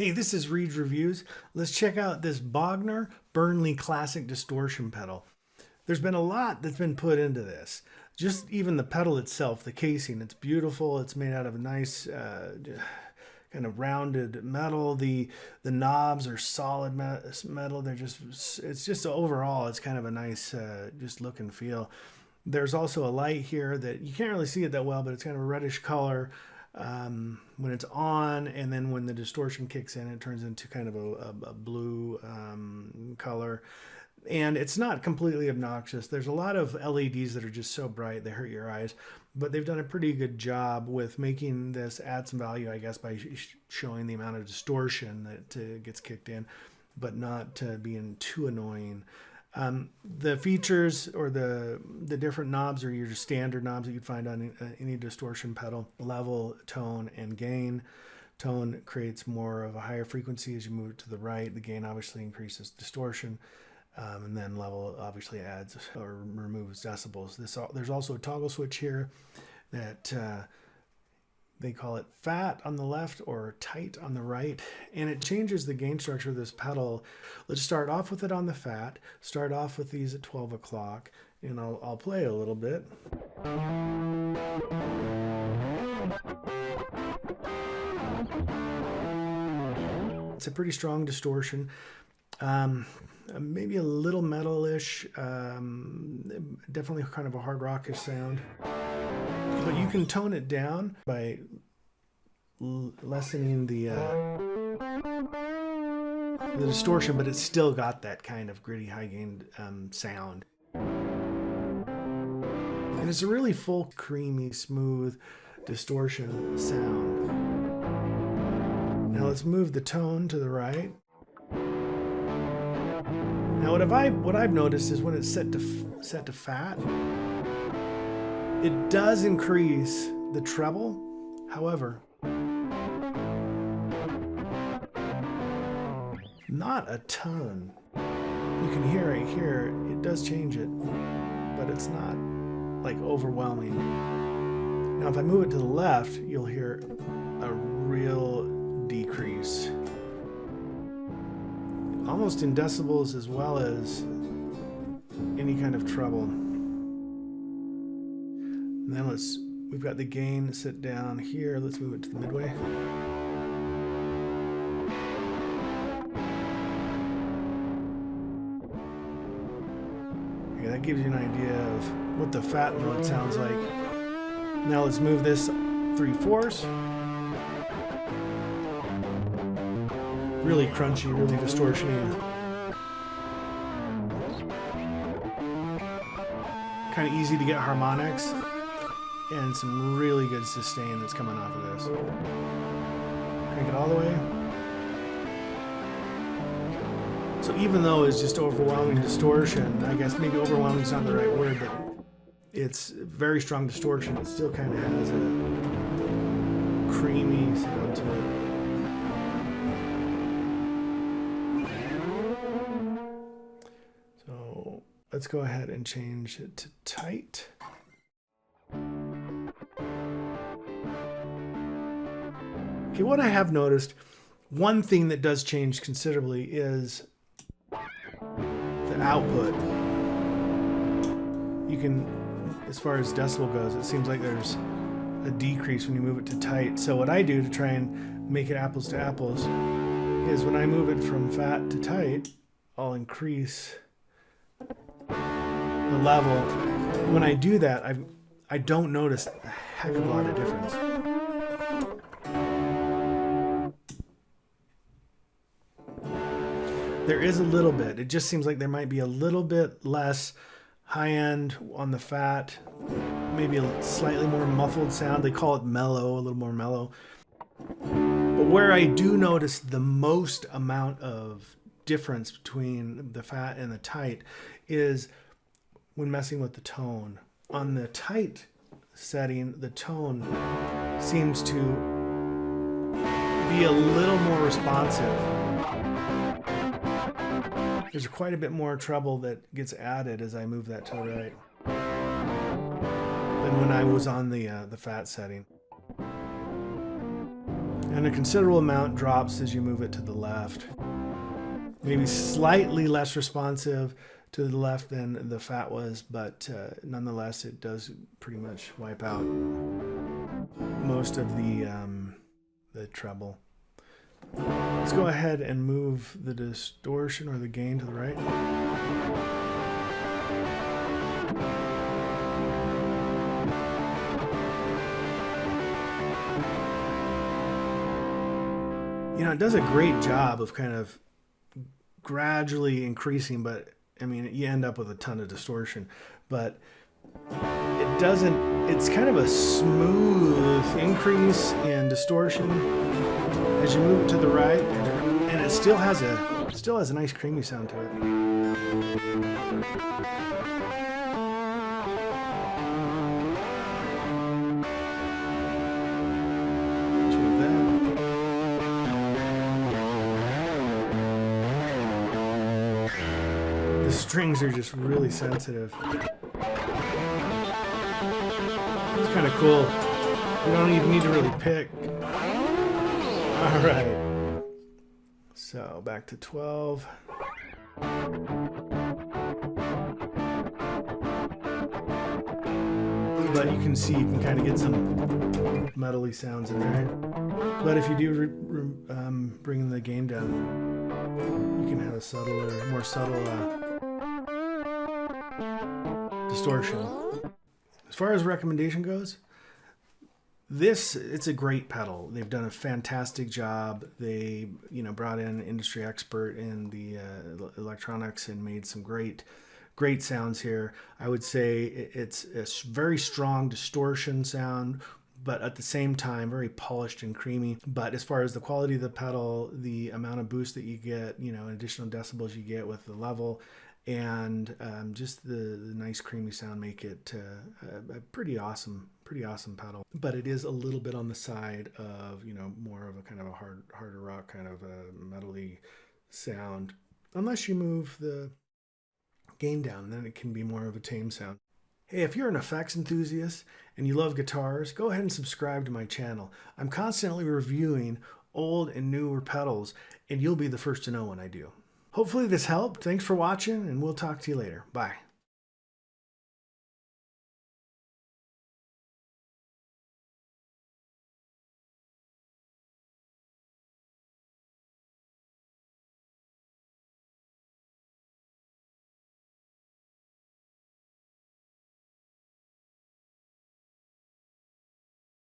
Hey, this is Reid's Reviews. Let's check out this Bogner Burnley Classic Distortion pedal. There's been a lot that's been put into this. Just even the pedal itself, the casing, it's beautiful. It's made out of a nice kind of rounded metal. The knobs are solid metal. It's just overall, it's kind of a nice just look and feel. There's also a light here that you can't really see it that well, but it's kind of a reddish color when it's on, and then when the distortion kicks in, it turns into kind of a blue color. And it's not completely obnoxious. There's a lot of LEDs that are just so bright they hurt your eyes, but they've done a pretty good job with making this add some value, I guess, by showing the amount of distortion that gets kicked in, but not being too annoying. The features or the different knobs are your standard knobs that you'd find on any distortion pedal: level, tone, and gain. Tone creates more of a higher frequency as you move it to the right. The gain obviously increases distortion. And then level obviously adds or removes decibels. There's also a toggle switch here that they call it fat on the left or tight on the right, and it changes the gain structure of this pedal. Let's start off with it on the fat. Start off with these at 12 o'clock, and I'll play a little bit. It's a pretty strong distortion. Maybe a little metal-ish, definitely kind of a hard rockish sound. But you can tone it down by lessening the distortion, but it's still got that kind of gritty high gain sound. And it's a really full, creamy, smooth distortion sound. Now let's move the tone to the right. Now what I've noticed is when it's set to fat, it does increase the treble. However, not a ton. You can hear right here, it does change it, but it's not like overwhelming. Now if I move it to the left, you'll hear a real decrease. Almost in decibels as well as any kind of treble. And then we've got the gain sit down here. Let's move it to the midway. Okay, that gives you an idea of what the fat mode sounds like. Now let's move this 3/4. Really crunchy, really distortiony. Kind of easy to get harmonics, and some really good sustain that's coming off of this. Crank it all the way. So even though it's just overwhelming distortion, I guess maybe overwhelming is not the right word, but it's very strong distortion. It still kind of has a creamy sound to it. Let's go ahead and change it to tight. Okay, what I have noticed, one thing that does change considerably is the output. You can, as far as decibel goes, it seems like there's a decrease when you move it to tight. So what I do to try and make it apples to apples is when I move it from fat to tight, I'll increase the level. When I do that, I don't notice a heck of a lot of difference. There is a little bit. It just seems like there might be a little bit less high end on the fat, maybe a slightly more muffled sound. They call it mellow, a little more mellow. But where I do notice the most amount of difference between the fat and the tight is when messing with the tone. On the tight setting, the tone seems to be a little more responsive. There's quite a bit more treble that gets added as I move that to the right than when I was on the fat setting. And a considerable amount drops as you move it to the left. Maybe slightly less responsive to the left than the Fat was, but nonetheless, it does pretty much wipe out most of the treble. Let's go ahead and move the distortion or the gain to the right. You know, it does a great job of kind of gradually increasing, but I mean, you end up with a ton of distortion, but it doesn't, it's kind of a smooth increase in distortion as you move it to the right, and it still has a nice creamy sound to it. The strings are just really sensitive. It's kind of cool. You don't even need to really pick. All right. So back to 12. But you can see, you can kind of get some metally sounds in there. But if you do bring the gain down, you can have a subtler, more subtle distortion. As far as recommendation goes, it's a great pedal. They've done a fantastic job. They, brought in an industry expert in the electronics and made some great sounds here. I would say it's a very strong distortion sound, but at the same time, very polished and creamy. But as far as the quality of the pedal, the amount of boost that you get, additional decibels you get with the level, and just the nice creamy sound make it a pretty awesome pedal. But it is a little bit on the side of, more of a kind of a harder rock kind of a metally sound, unless you move the gain down, then it can be more of a tame sound. Hey, if you're an effects enthusiast and you love guitars, go ahead and subscribe to my channel. I'm constantly reviewing old and newer pedals, and you'll be the first to know when I do. Hopefully this helped. Thanks for watching, and we'll talk to you later. Bye.